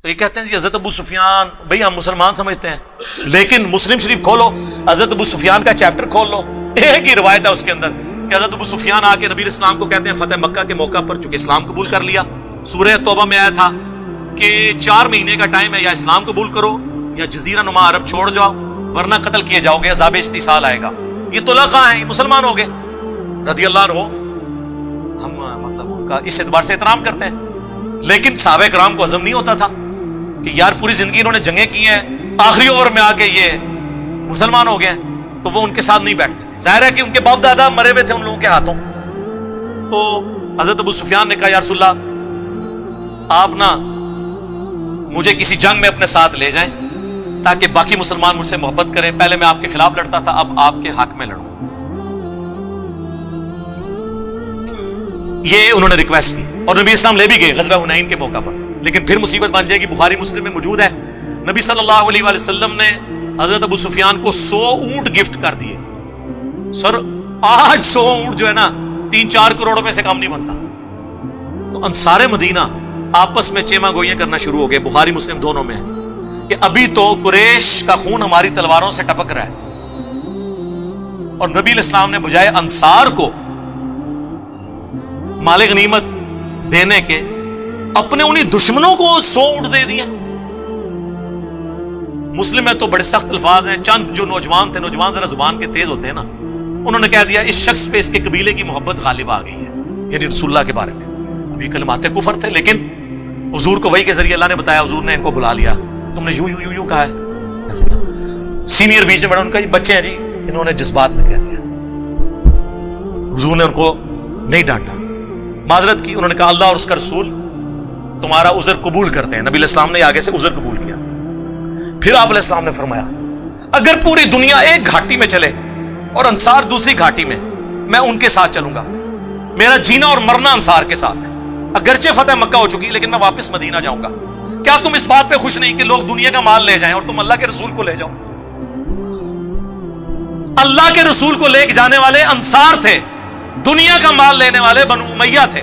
تو یہ کہتے ہیں جی حضرت ابو سفیان، بھئی ہم مسلمان سمجھتے ہیں، لیکن مسلم شریف کھولو، حضرت ابو سفیان کا چیپٹر کھول لو، ایک ہی روایت ہے اس کے اندر کہ حضرت ابو سفیان آ کے نبی اسلام کو کہتے ہیں فتح مکہ کے موقع پر، چونکہ اسلام قبول کر لیا، سورہ توبہ میں آیا تھا کہ 4 مہینے کا ٹائم ہے، یا اسلام قبول کرو یا جزیرہ نما عرب چھوڑ جاؤ ورنہ قتل کیے جاؤ گے، عذاب استحصال آئے گا۔ یہ طلقاء ہیں، مسلمان ہو گئے رضی اللہ عنہ، ہم مطلب ان کا اس اعتبار سے احترام کرتے ہیں، لیکن صحابہ کرام کو ہضم نہیں ہوتا تھا کہ یار پوری زندگی انہوں نے جنگیں کی ہیں، آخری اوور میں آ کے یہ مسلمان ہو گئے، تو وہ ان کے ساتھ نہیں بیٹھتے تھے۔ ظاہر ہے کہ ان کے باپ دادا مرے ہوئے تھے ان لوگوں کے ہاتھوں۔ تو حضرت ابو سفیان نے کہا یا رسول اللہ آپ نا مجھے کسی جنگ میں اپنے ساتھ لے جائیں تاکہ باقی مسلمان مجھ سے محبت کریں، پہلے میں آپ کے خلاف لڑتا تھا، اب آپ کے حق میں لڑوں۔ یہ انہوں نے ریکویسٹ کی اور نبی اسلام لے بھی گئے غزوہ حنین کے موقع پر، لیکن پھر مصیبت بن جائے گی، بخاری مسلم میں موجود ہے، نبی صلی اللہ علیہ وآلہ وسلم نے حضرت ابو سفیان کو 100 اونٹ گفٹ کر دیے۔ سر آج 100 اونٹ جو ہے نا 3-4 کروڑ روپے سے کم نہیں بنتا۔ تو انصار مدینہ آپس میں چیما گوئیاں کرنا شروع ہو گئے، بخاری مسلم دونوں میں ہے کہ ابھی تو قریش کا خون ہماری تلواروں سے ٹپک رہا ہے، اور نبی الاسلام نے بجائے انصار کو مال غنیمت دینے کے اپنے انہی دشمنوں کو 100 اونٹ دے دیے۔ مسلم میں تو بڑے سخت الفاظ ہیں، چند جو نوجوان تھے، نوجوان ذرا زبان کے تیز ہوتے ہیں نا، انہوں نے کہہ دیا اس شخص پہ اس کے قبیلے کی محبت غالب آ گئی ہے، یعنی رسول اللہ کے بارے میں۔ ابھی کلمات کفر تھے، لیکن حضور کو وحی کے ذریعے اللہ نے بتایا، حضور نے ان کو بلا لیا، تم نے یوں کہا ہے۔ سینئر بیچ میں بڑا ان کا یہ بچے ہیں جی، انہوں نے جذبات میں کہہ دیا، حضور نے ان کو نہیں ڈانٹا، معذرت کی، انہوں نے کہا اللہ اور اس کا رسول تمہارا عذر قبول کرتے ہیں۔ نبی علیہ السلام نے آگے سے عذر قبول کیا۔ پھر آپ علیہ السلام نے فرمایا اگر پوری دنیا ایک گھاٹی میں چلے اور انصار دوسری گھاٹی میں ان کے ساتھ چلوں گا، میرا جینا اور مرنا انصار کے ساتھ ہے، اگرچہ فتح مکہ ہو چکی لیکن میں واپس مدینہ جاؤں گا۔ کیا تم اس بات پہ خوش نہیں کہ لوگ دنیا کا مال لے جائیں اور تم اللہ کے رسول کو لے جاؤ؟ اللہ کے رسول کو لے کے جانے والے انصار تھے، دنیا کا مال لینے والے بنو امیہ تھے۔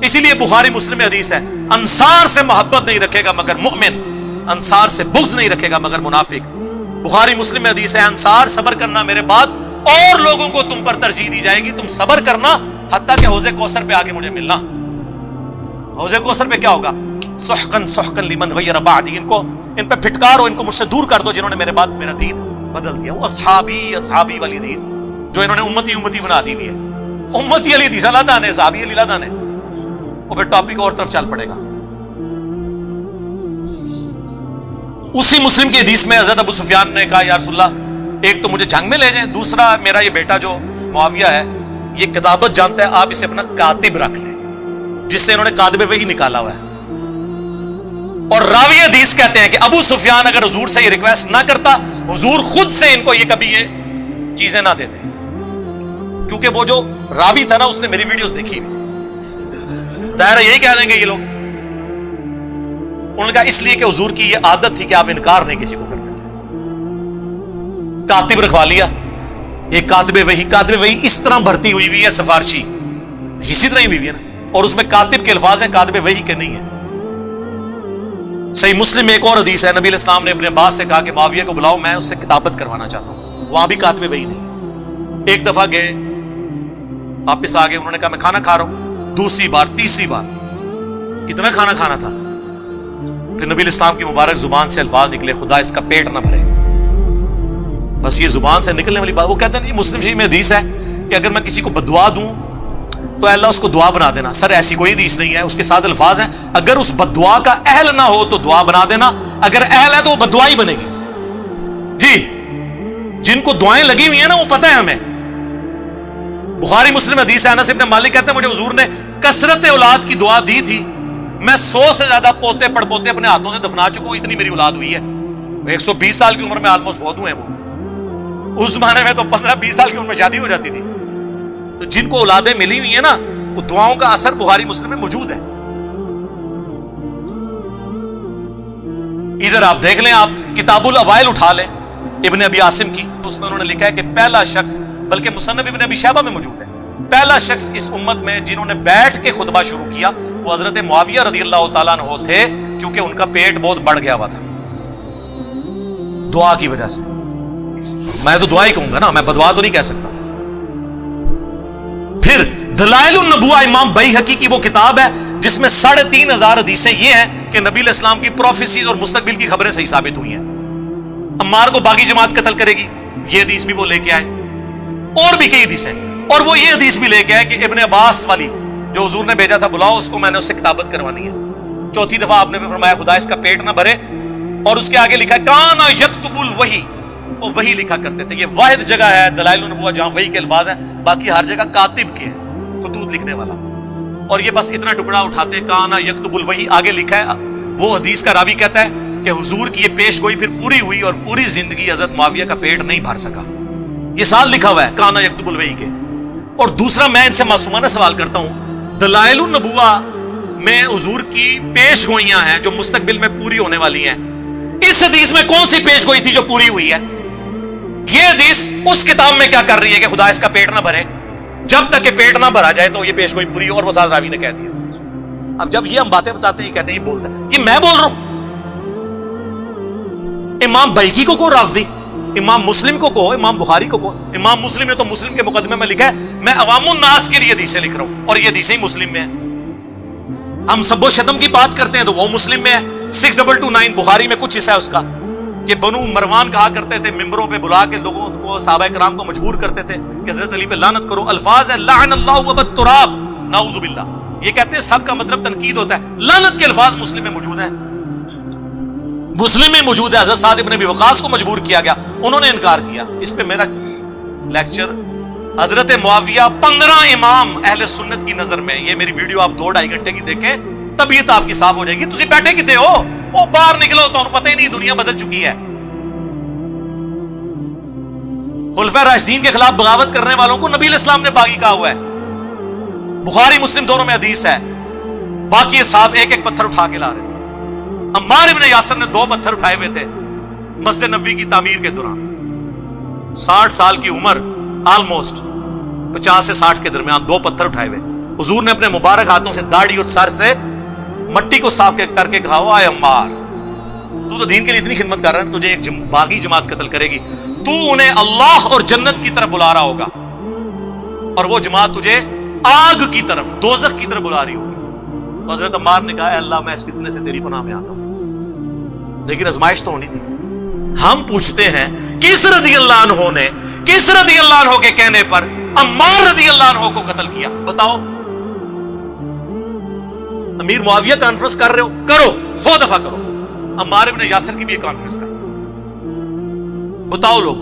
اسی لیے بخاری مسلم میں حدیث ہے انصار سے محبت نہیں رکھے گا مگر مؤمن، انصار سے بغض نہیں رکھے گا مگر منافق۔ بخاری مسلم میں حدیث ہے انصار صبر کرنا میرے بعد اور لوگوں کو تم پر ترجیح دی جائے گی، تم صبر کرنا حتیٰ کہ حوض کوثر پہ آ کے مجھے ملنا۔ حوض کوثر پہ کیا ہوگا؟ سحقن سحقن لمن غیر بعدی، ان پہ پھٹکارو، ان کو مجھ سے دور کر دو جنہوں نے میرے بعد میرا دین بدل دیا۔ وہ اصحابی اصحابی والی حدیث جو انہوں نے امتی امتی بنا دی ہوئی ہے، امتی علی حدیث اللہ دانے، صحابی علی اللہ دانے، اور پھر ٹاپک اور طرف چل پڑے گا۔ اسی مسلم کی حدیث میں حضرت ابو سفیان نے کہا یا رسول اللہ ایک تو مجھے جنگ میں لے جائیں، دوسرا میرا یہ بیٹا جو معاویہ ہے یہ کتابت جانتا ہے، آپ اسے اپنا کاتب رکھ لیں، جس سے انہوں نے کاتب وحی نکالا ہوا ہے۔ اور راوی حدیث کہتے ہیں کہ ابو سفیان اگر حضور سے یہ ریکویسٹ نہ کرتا، حضور خود سے ان کو یہ کبھی یہ چیزیں نہ دیتے، کیونکہ وہ جو راوی تھا نا اس نے میری ویڈیوز دیکھی ہوئی تھی، ظاہر ہے یہی کہہ دیں گے یہ لوگ۔ انہوں نے کہا اس لیے کہ حضور کی یہ عادت تھی کہ آپ انکار نہیں کسی کو کرتے تھے۔ کاتب رکھوا لیا، یہ کاتب وحی اس طرح بھرتی ہوئی ہے سفارشی، اسی طرح ہی ہوئی ہے نا، اور اس میں کاتب کے الفاظ ہیں، کاتب وحی کے نہیں ہیں۔ صحیح مسلم میں ایک اور حدیث ہے، نبی علیہ السلام نے اپنے عباس سے کہا کہ معاویہ کو بلاؤ، میں اس سے کتابت کروانا چاہتا ہوں، وہاں بھی کاتب وحی نہیں۔ ایک دفعہ گئے، واپس آ گئے، انہوں نے کہا میں کھانا کھا رہا ہوں، دوسری بار تیسری بار، کتنا کھانا کھانا تھا؟ پھر نبی علیہ السلام کی مبارک زبان سے الفاظ نکلے خدا اس کا پیٹ نہ بھرے۔ بس یہ زبان سے نکلنے والی بات، وہ کہتے ہیں یہ مسلم شریف میں حدیث ہے کہ اگر میں کسی کو بددعا دوں تو اللہ اس کو دعا بنا دینا۔ سر ایسی کوئی حدیث نہیں ہے، اس کے ساتھ الفاظ ہیں اگر اس بددعا کا اہل نہ ہو تو دعا بنا دینا، اگر اہل ہے تو وہ بددعا ہی بنے گی۔ جی جن کو دعائیں لگی ہوئی ہیں نا وہ پتہ ہے ہمیں۔ بخاری مسلم حدیث ہے، انس ابن مالک کہتے ہیں مجھے حضور نے کثرت اولاد کی دعا دی تھی، میں 100 سے زیادہ پوتے پڑ پوتے اپنے ہاتھوں سے دفنا چکا ہوں، اتنی میری اولاد ہوئی ہے۔ 120 سال کی عمر میں آلموسٹ فوت ہوئے ہیں وہ، اس زمانے میں تو 15-20 سال کی عمر میں شادی ہو جاتی تھی۔ تو جن کو اولادیں ملی ہوئی ہیں نا وہ دعاؤں کا اثر بخاری مسلم میں موجود ہے۔ ادھر آپ دیکھ لیں، آپ کتاب الاوائل اٹھا لیں ابن ابی عاصم کی، اس میں انہوں نے لکھا ہے کہ پہلا شخص، بلکہ مصنف ابن ابی شیبہ میں موجود ہے، پہلا شخص اس امت میں جنہوں نے بیٹھ کے خطبہ شروع کیا وہ حضرت معاویہ رضی اللہ تعالیٰ عنہ تھے، کیونکہ ان کا پیٹ بہت بڑھ گیا ہوا تھا دعا کی وجہ سے. میں تو دعا ہی کہوں گا نا، میں بدعا تو نہیں کہہ سکتا. پھر دلائل النبوہ امام بیہقی کی وہ کتاب ہے جس میں 3,500 حدیثیں یہ ہیں کہ نبی علیہ السلام کی پروفیسیز اور مستقبل کی خبریں صحیح ثابت ہوئی ہیں. عمار کو باغی جماعت قتل کرے گی، یہ حدیث بھی وہ لے کے آئے، اور بھی کئی حدیثیں. اور وہ یہ حدیث بھی لے کے آئے کہ ابن عباس والی جو حضور نے بھیجا تھا، بلاؤ اس کو، میں نے اس سے کتابت کروانی ہے. چوتھی دفعہ آپ نے فرمایا خدا اس کا پیٹ نہ بھرے، اور اس کے آگے لکھا ہے کانا یکتب الوحی، وہ وہی لکھا کرتے تھے. یہ واحد جگہ ہے دلائل النبوہ جہاں وحی کے الفاظ ہیں، باقی ہر جگہ کاتب کے ہیں، خطوط لکھنے والا. اور یہ بس اتنا ٹکڑا اٹھاتے ہیں کانا یکتب الوحی، آگے لکھا ہے وہ حدیث کا راوی کہتا ہے کہ حضور کی یہ پیش گوئی پھر پوری ہوئی اور پوری زندگی حضرت معاویہ کا پیٹ نہیں بھر سکا. یہ سال لکھا ہوا ہے کانا یکتب الوحی کے. اور دوسرا میں ان سے معصومانہ سوال کرتا ہوں، دلائل النبوہ میں حضور کی پیش گوئیاں ہیں جو مستقبل میں پوری ہونے والی ہیں، اس حدیث میں کون سی پیش گوئی تھی جو پوری ہوئی ہے؟ یہ حدیث اس کتاب میں کیا کر رہی ہے کہ خدا اس کا پیٹ نہ بھرے؟ جب تک کہ پیٹ نہ بھرا جائے تو یہ پیش گوئی پوری. اور وہ ساز راوی نے کہہ دیا. اب جب یہ ہم باتیں بتاتے ہیں، یہ کہتے ہیں یہ بولتا ہے، یہ میں بول رہا ہوں. امام بیہقی کو رافضی، امام مسلم کو کہو، امام بخاری کو کہو. امام مسلم نے تو مسلم کے مقدمے میں لکھا ہے میں عوام الناس کے لیے حدیثیں لکھ رہا ہوں، اور یہ حدیثیں ہی مسلم میں ہیں. ہم سب و شتم کی بات کرتے ہیں تو وہ مسلم میں ہے. 6229 بخاری میں کچھ حصہ ہے اس کا کہ بنو مروان کہا کرتے تھے، ممبروں پہ بلا کے لوگوں کو، صحابہ کرام کو مجبور کرتے تھے کہ حضرت علی پہ لعنت کرو. الفاظ ہے لعن اللہ ابت تراب، نعوذ باللہ. یہ کہتے ہیں سب کا مطلب تنقید ہوتا ہے. لعنت کے الفاظ مسلم میں موجود ہیں، مسلم میں موجود ہے. حضرت سعد ابن ابی وقاص کو مجبور کیا گیا، انہوں نے انکار کیا. اس پہ میرا لیکچر حضرت معاویہ 15 امام اہل سنت کی نظر میں، یہ میری ویڈیو آپ 2-2.5 گھنٹے کی دیکھیں، طبیعت آپ کی صاف ہو جائے گی. تسی بیٹھے کتے ہو؟ وہ باہر نکلو تو پتہ ہی نہیں دنیا بدل چکی ہے. خلفائے راشدین کے خلاف بغاوت کرنے والوں کو نبی علیہ السلام نے باغی کہا ہوا ہے. بخاری مسلم دونوں میں حدیث ہے. باقی صاحب ایک ایک پتھر اٹھا کے لا رہے تھے. عمار ابن یاسر نے 2 پتھر اٹھائے ہوئے تھے مسجد نبوی کی تعمیر کے دوران. 60 سال کی عمر، آلموسٹ 50 سے 60 کے درمیان، 2 پتھر اٹھائے ہوئے. حضور نے اپنے مبارک ہاتھوں سے داڑھی اور سر سے مٹی کو صاف کر کے کہا ہوا، اے عمار تو دین کے لیے اتنی خدمت کر رہا ہے، تجھے ایک باغی جماعت قتل کرے گی، تو انہیں اللہ اور جنت کی طرف بلا رہا ہوگا، اور وہ جماعت تجھے آگ کی طرف، دوزخ کی طرف بلا رہی ہوگی. حضرت عمار نے کہا اے اللہ میں اس فتنے سے تیری پناہ میں آتا ہوں. لیکن آزمائش تو ہونی تھی. ہم پوچھتے ہیں کس رضی اللہ عنہ نے، کس رضی اللہ عنہ کے کہنے پر عمار رضی اللہ عنہ کو قتل کیا؟ بتاؤ. امیر معاویہ کانفرنس کر رہے ہو، کرو، 100 دفعہ کرو. عمار ابن یاسر کی بھی ایک کانفرنس کرو. بتاؤ لوگ